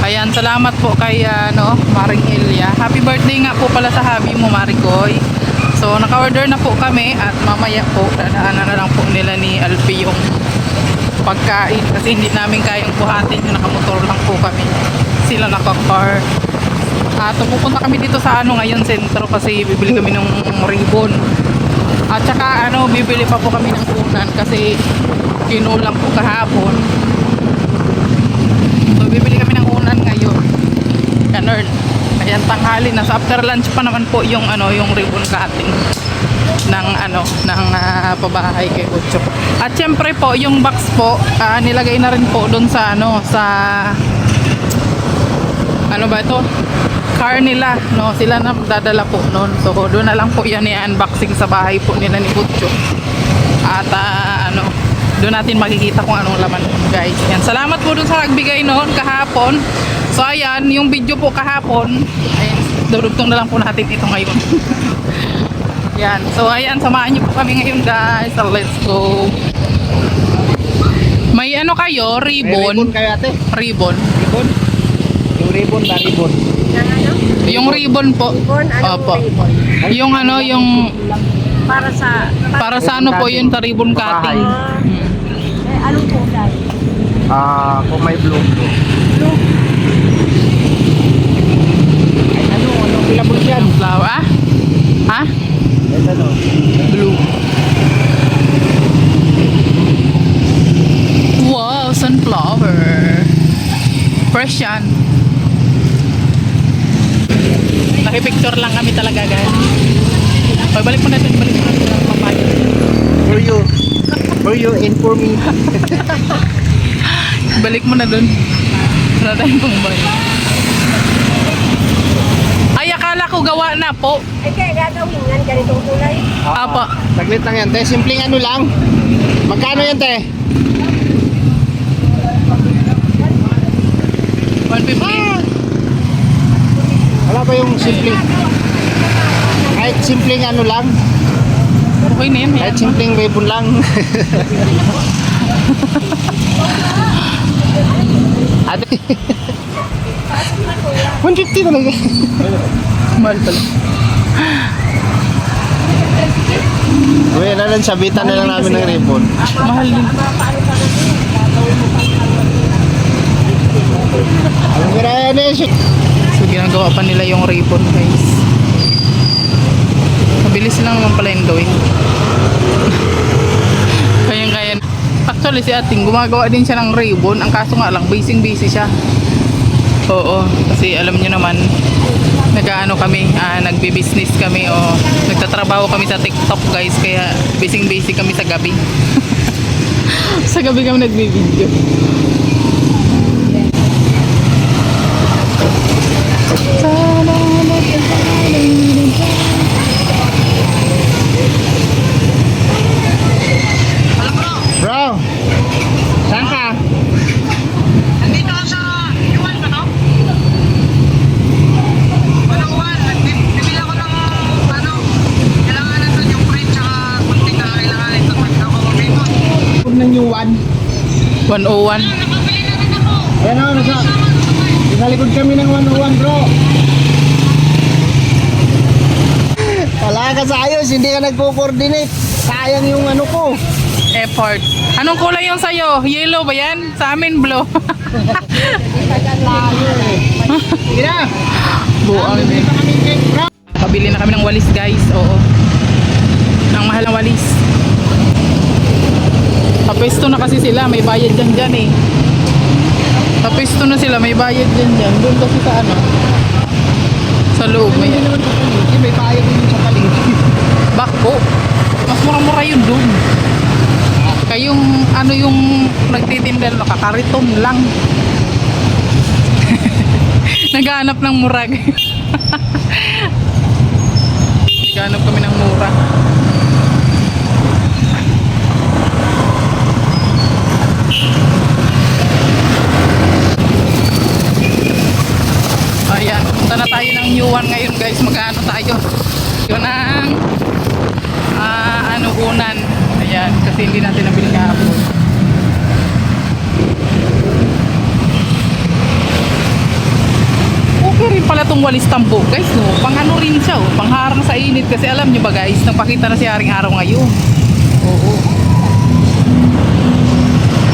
Ayan, salamat po kay Maring Elia. Happy birthday nga po pala sa hubby mo, Maricoy. So, naka-order na po kami at mamaya po, dadaanan na lang po nila ni Alfie yung pagkain kasi hindi namin kayang buhatin yung nakamotor lang po kami. Sila naka-car. At pupunta kami dito sa ngayon, sentro kasi bibili kami ng ribbon. At saka bibili pa po kami ng unan kasi kinulang po kahapon. So, bibili kami ng unan ngayon. Ganun. Ayan, tanghali na. So, after lunch pa naman po yung yung ribbon cutting ng pabahay kay Ocho. At syempre po, yung box po, nilagay na rin po doon sa sa ano ba ito? Car nila, no? Sila na dadala po noon. So, doon na lang po yan i-unboxing sa bahay po nila ni Ocho. At doon natin makikita kung anong laman, guys. Yan. Salamat po doon sa nagbigay noon kahapon. So, ayan, yung video po kahapon, ayan, durugtong na lang po natin ito ngayon. Yan. So, ayan, samahan niyo po kami ngayon, guys. So, let's go. May kayo? Ribbon? May ribbon kayo, ate? Ribbon. Ribbon? Yung ribbon ba ribbon? Yung ribbon po. Ribbon? Anong Opo. ribbon? Yung yung Para sa... para sa po yun, sa ribbon cutting. Anong kulay? Kung may blue. Blue. Ay, anong kilabot yan? Flower? Ha? Ay, Blue. Wow, sunflower. Fresh yan. Nakipicture lang kami talaga, guys. Balik mo na ito. Balik mo na ito. Papaya. For you and for me. Balik mo na dun. Wala tayong pangbayan. Ay, akala ko gawa na po. Ay, kaya gagawin yan ganitong kulay. Apo. Saglit lang yan, te. Simpleng lang. Magkano yan, te? 150. Wala ba yung simpleng? Kahit simpleng lang. Okay na yan. Kahit simpleng ribbon lang. Ate. 150 talaga. Mahal pala. Uy, lang, sabitan na lang namin ng ribbon. Mahal din. Ang biraya na yun. So, ginagawa pa nila yung ribbon, guys. Mabilis lang naman pala yung gawin. Kayang-kaya. Actually, si ating gumagawa din siya ng ribbon. Ang kaso nga lang, busy siya. Oo. Kasi alam niyo naman, kami, nagbi-business kami o nagtatrabaho kami sa TikTok, guys. Kaya busy kami sa gabi. Sa gabi kami nagbi-video. Bro, saan ka? Nandito ako sa Yuan ba, no? Palawan, bibili ako ng kailanganan doon yung print tsaka kunting na kailanganan ito. Ako mabibot. Huwag ng new one. 101. Nakabili na rin ako. Ayan o, nasa likod kami ng 101, bro. Wala ka sa ayos, hindi ka nagko-coordinate. Sayang yung ko. Effort. Anong kulay yung sa'yo? Yellow ba yan? Sa amin, blue. Sige na. Buang din. Kabili na kami ng walis, guys. Oo. Ang mahal ng walis. Kapesto na kasi sila. May bayad dyan eh. Kapesto na sila. May bayad dyan. Doon kasi sa sa loob. May bayad din sa paligid. Bakbo. Mas mura-mura yun doon. Kayong yung nagtitinda, nakakariton lang. Naghahanap ng murag. Naghahanap kami ng mura. Ayan, punta na tayo ng Yuan ngayon, guys. Magkano tayo? Yun ang unan. Ayan, kasi hindi natin nabili kahapon. pala tong walis tambo guys, no? Pang ano rin siya, oh. Pangharang sa init. Kasi alam nyo ba guys, nagpakita na si Haring Araw ngayon. Oo.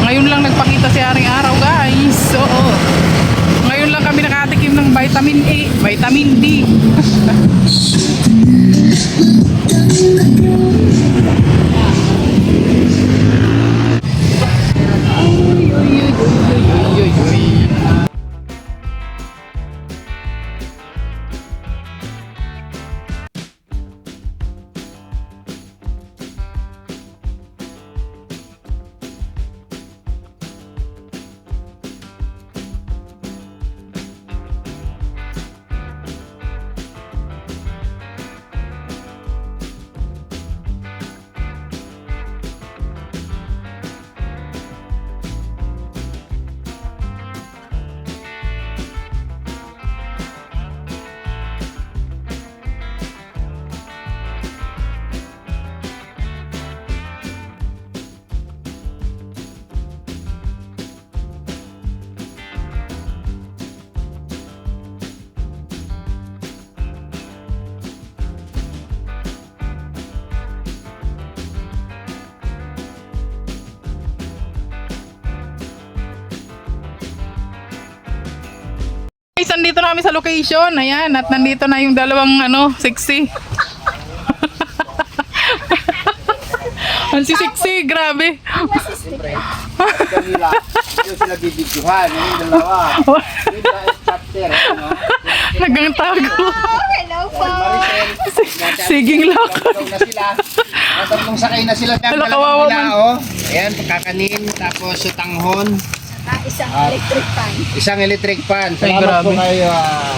Ngayon lang nagpakita si Haring Araw guys. Oo. Ngayon lang kami nakatikim ng vitamin A, vitamin D. Guys, nandito na kami sa location. Ayan, at nandito na yung dalawang ano, sexy. Ang si sexy, grabe. Kanila, yung sila bibidyohan, yung dalawa. Yung chapter, ano? Nagang tago. Hello po. Siging lock. Na sila. Tatlong sakay na sila. Hala, kawawa man. Oh. Ayan, pagkakanin, tapos sutanghon. Isang electric fan. Isang electric fan. Ay, Salamat po grabe. kayo.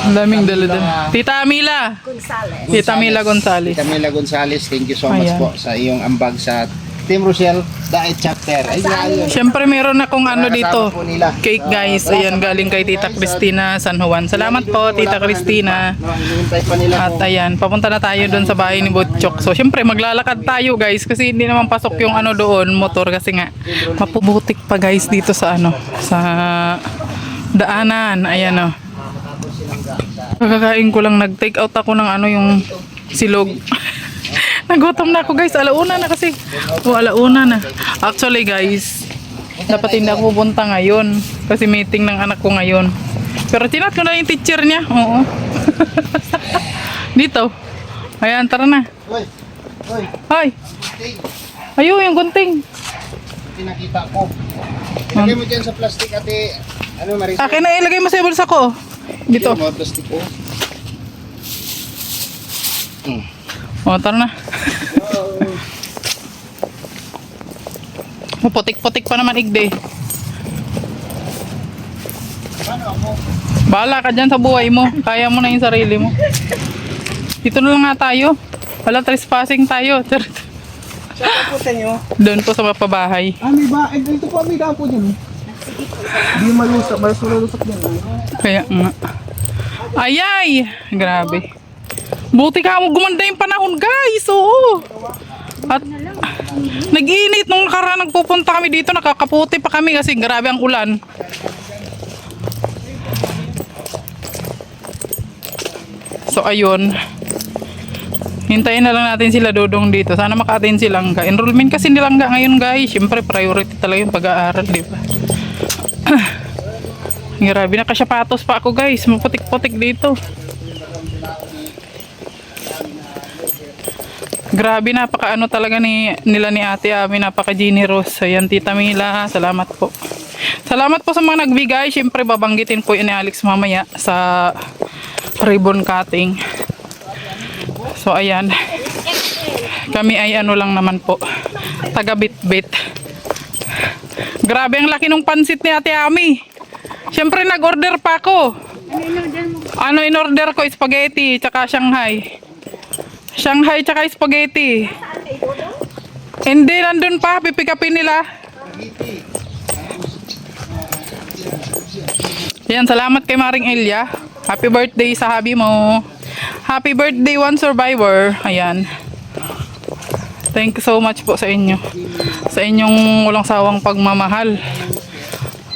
Ang daming dala-dala. Tita Amila. Gonzales. Tita Mila Gonzales. Camila Gonzales, thank you so much Ayan. po sa iyong ambag sa Team Rochelle Diet Chapter. Ay, ayun. Siyempre meron akong ano dito. Kasama po nila. Cake guys. Ayan, galing kay Tita Cristina San Juan. Salamat po Tita Cristina. No, hinihintay pa nila At kung ayan, papunta na tayo doon sa bahay ni Butchok. So, syempre, maglalakad tayo, guys. Kasi hindi naman pasok yung ano doon, motor. Kasi nga, mapubutik pa, guys, dito sa ano, sa daanan. Ayan, oh. Kakakain ko lang, nag-take out ako ng ano, yung silog. Nagutom na ako, guys. Alauna na kasi. O, alauna na. Actually, guys, dapat hindi ako pupunta ngayon. Kasi meeting ng anak ko ngayon. Pero tinat ko na yung teacher niya. Oo. Dito. Ayan, tara na. Hoy, hoy, Hoy. ting, Ayun, yung gunting. pinakita ko. Ilagay mo dyan sa plastic, ate. Ano, Marisa? Akin na ilagay mo sa bulsa ko. Dito. Mga plastic ko. O, tara na. Putik-putik pa naman igde. Paano ako? Bahala ka dyan sa buhay mo. Kaya mo na yung sarili mo. Dito na lang nga tayo. Wala, trespassing tayo. Saan po nyo? Doon po sa mapabahay. Ah, may ba? Ito po, may kapo dyan. Hindi malusak. Malusak din. Kaya nga. Ayay! Grabe. Buti ka mo gumanda yung panahon, guys. Oo. At nag-init nung nakaraan nagpupunta kami dito. Nakakaputi pa kami kasi grabe ang ulan. So, ayun. Hintayin na lang natin sila dudong dito. Sana maka-attend silang ka. Enrollment kasi nilang ka ngayon, guys. Siyempre, priority talaga yung pag-aaral, di ba? Grabe, nakasapatos pa ako, guys. Maputik-putik dito. Grabe, napaka-ano talaga nila ni Ate Ami. Napaka-generous. Ayan, Tita Mila. Salamat po. Salamat po sa mga nagbigay. Siyempre, babanggitin po yun ni Alex mamaya sa ribbon cutting. So, ayan. Kami ay ano lang naman po. Taga-bit-bit. Grabe, ang laki ng pansit ni Ate Ami. Siyempre, nag-order pa ako. Ano in-order ko? Spaghetti, tsaka Shanghai. Shanghai, tsaka spaghetti. Hindi, nandun pa. Pipikapin nila. Yan, salamat kay Maring Elia. Happy birthday sa hubby mo. Happy birthday, one survivor. Ayan. Thank you so much po sa inyo. Sa inyong walang sawang pagmamahal.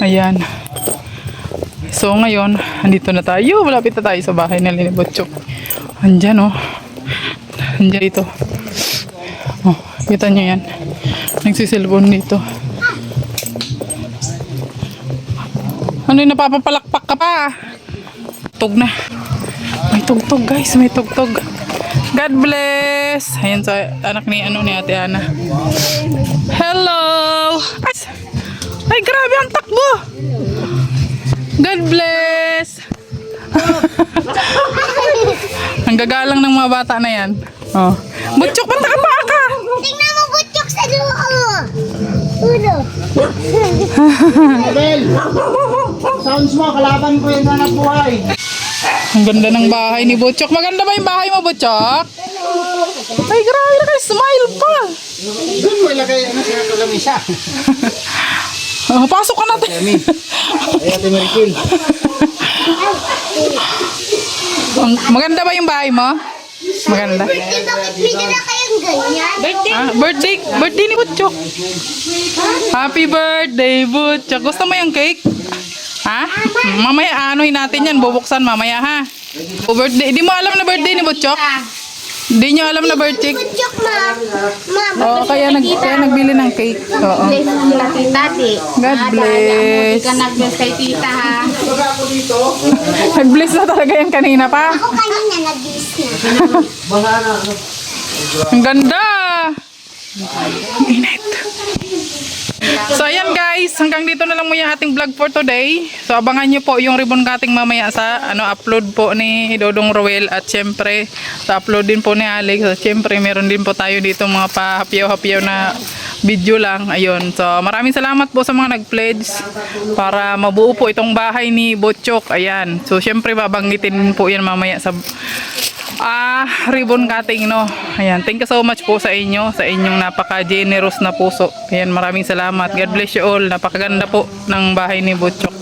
Ayan. So ngayon, andito na tayo. Malapit na tayo sa bahay na ni Butchok. Andyan oh. Andyan dito. Oh, kita nyo yan. Nagsisilbon dito. Ano yung napapapalakpak ka pa? Tug na. May tugtog guys, may tugtog. God bless. Ayan sa anak ni ni Ate Ana. Hello. Ay grabe ang takbo. God bless. Ang gagalang ng mga bata na yan. Oh. Butchok, banta ka pa ka. Tingnan mo, Butchok, sa loob. Ulo. Abel! Sounds mo, kalaban ko yung hanap buhay. Ang ganda ng bahay ni Butchok. Maganda ba yung bahay mo, Butchok? Ay, grabe na kayo. Smile pa. Doon mo ilagay, siya kalamisa. Pasok ka natin. Ay, Ate Marikil. Maganda ba yung bahay mo? Maganda. Bakit may dala kayong ganyan? Birthday ni Butchok. Happy birthday, Butchok. Gusto mo yung cake? Ha? Mamaya anuhin natin yan. Bubuksan mamaya ha. Birthday. Di mo alam na birthday ni Butchok? Di nyo alam na birthday? Butchok, ma. Oo, kaya nagbili ng cake. Oo. Sila tita, di. God bless. Ka nag-bless kay tita, ha? Nag-bless na talaga yan kanina pa. Ako kanina nag-bless na. Ang ganda! Ang init. So ayan guys, hanggang dito na lang muna yung ating vlog for today. So abangan nyo po yung ribbon cutting mamaya sa upload po ni Dodong Roel at syempre sa upload din po ni Alex. At syempre meron din po tayo dito mga pa-hapyaw-hapyaw na video lang. Ayun. So maraming salamat po sa mga nag-pledge para mabuo po itong bahay ni Butchok. Ayan. So syempre babanggitin po yan mamaya sa ribbon cutting, no. Ayan, thank you so much po sa inyong napaka-generous na puso. Ayan, maraming salamat. God bless you all. Napakaganda po ng bahay ni Butchok.